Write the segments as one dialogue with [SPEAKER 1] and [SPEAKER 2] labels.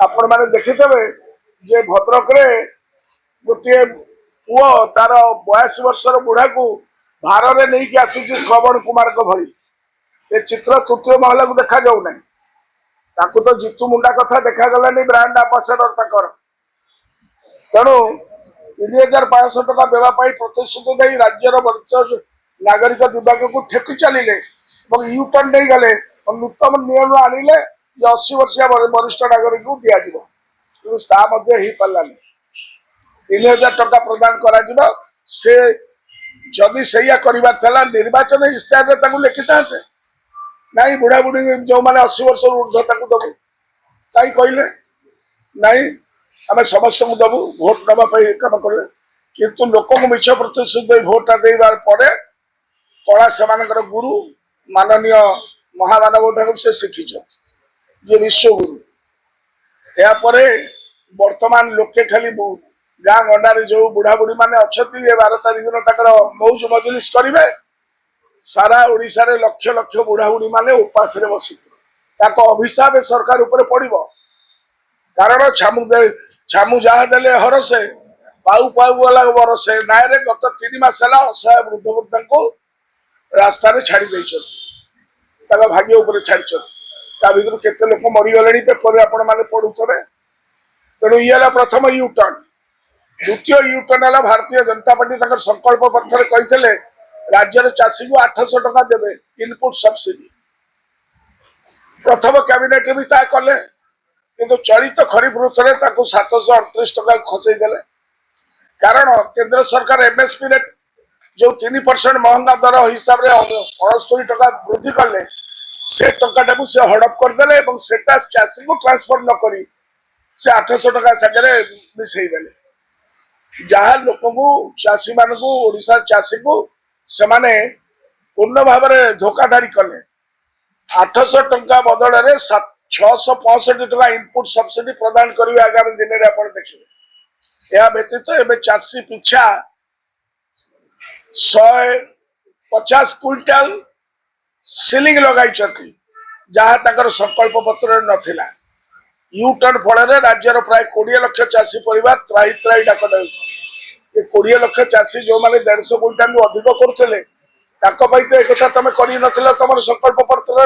[SPEAKER 1] आपण मैंने देखिथे जे भद्रक गोटे पुओ तार 82 वर्षर बुढ़ा को भार में नहीं कि आसुची श्रवण कुमार को भली ये चित्र तृतीय महला को देखा जाऊ ना तो जीतू मुंडा कथा देखा गलानी ब्रांड आंबासाडर तक तेणु 3,500 टका देवाई प्रतिश्रुति दे राज्यर वरिष्ठ नागरिक विभाग को ठेकी चलिए यूटर्न नहीं गले नूतन नियम आनिले 80 वर्षिया वरिष्ठ नागरिक को दिज्व पारानी 3,000 टका प्रदान करा से जदि सैया कर निर्वाचन इश्ताहार लिखि था नहीं बुढ़ा बुढ़ी जो मैंने 80 वर्ष ऊर्ध दबू कहीं कहले नहीं आम समस्त को दबू भोट नापी कम कले किंतु लोक मिछ प्रतिश्रुति भोटा देवार पर कला से गुरु माननीय महामानव ठाकुर से शिखी जे विश्वगुरु यापर वर्तमान लोके खाली गाँ गंडारे जो बुढ़ा बुढ़ी मैंने अच्छा 12 तारीख दिन तक मौज मजलिस करेंगे सारा ओडिशा रे लक्ष लक्ष बुढ़ा बुढ़ी मैंने उपास बसी अभिशाप सरकार उपर पड़ कारण छामु जहाँ देले हरसे पाऊ पाऊ वाला बरसे नाय गत 3 मास असहाय वृद्ध वृद्धा को रास्तार छाड़ी भाग्य उपर छाड़ी भर केते लोक मरीगले पेपर आपण मैंने पढ़ुवे तेणु ये प्रथम यूटर्न द्वितीय यूटर्न है भारतीय जनता पार्टी संकल्प पत्र कहते राज्य चाषी को 800 टका देवे इनपुट सब्सिडी प्रथम कैबिनेट भी ता कले किंतु चलित खरीफ ऋतु में 738 टका खसईदे कारण केंद्र सरकार एमएसपी रे जो 3% महंगा दर हिसाब से 69 टका वृद्धि कले से टका से हड़प करदे चाषी को ट्रांसफर न करी से 800 टका सागे मिसईदे जहाँ लोक को चाषी मान को ओडिशा चाषी को से माने पूर्ण भाव में धोखाधारी कले 800 टका बदल में 665 टका इनपुट सब्सिडी प्रदान करेंगे आगामी दिन में आप देखिए यह व्यतीत एवं चाषी पिछा 150 क्विंटाल सिलिंग लगाई जहाँ संकल्प पत्र नथिला यूटर्न फल राज्यर प्राय 20 लाख चाषी परिवार त्राही त्राही डाक 20 लाख चाषी जो मैंने 150 क्विंटाल अधिक करुले तो एक तुम कर तुम संकल्प पत्र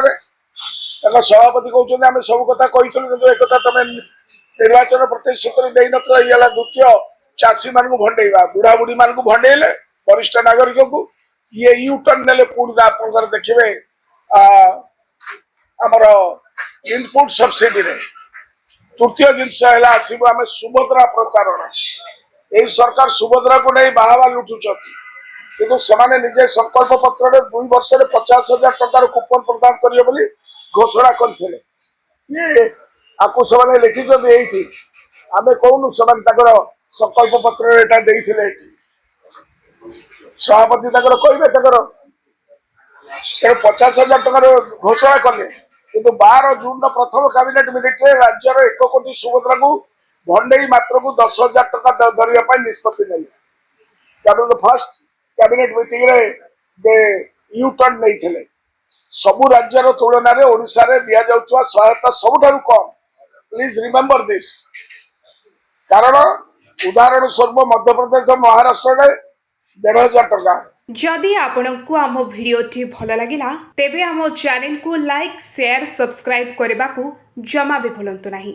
[SPEAKER 1] सभापति कहते आम सब कथा कही एक तुम निर्वाचन प्रतिश्रुति दे ना द्वितीय चाषी मान को भंडेवा बुढ़ा बुढ़ी मान को भंडेले वरिष्ठ नागरिक को ये यूटर्न ने पूर्ण आप देखिए आमर इनपुट सब्सिडी रे तृतीय जिनस आसब आम सुभद्रा प्रतारणा यही सरकार सुभद्रा को नहीं बाहवा लुटुंट किंतु से निजे संकल्प पत्र 2 वर्ष 50,000 टकर कूपन प्रदान करेंगे घोषणा करते आपको से लिखिं ये आम कौन से संकल्प पत्र सभापति कहे 50,000 टकर घोषणा कले किंतु 12 जून प्रथम कैबिनेट मिनिट राज्यर 1 कोटी सुभद्रा को भंडे मात्र को 10,000 टका धरने निष्पत्ति ने फर्स्ट कैबिनेट मीटिंग यूटर्न नहीं सबु राज्यर तुलन में ओडिशा रे दिया जाउतवा सहायता सबुठारु कम प्लीज रिमेंबर दिस कारण उदाहरण स्वरूप मध्य प्रदेश महाराष्ट्र रे 1,500 टका
[SPEAKER 2] जदि आपंक आम भिडी भल लगा तेबे आम चैनल को लाइक शेयर सब्सक्राइब करने को जमा भी भूलु नहीं।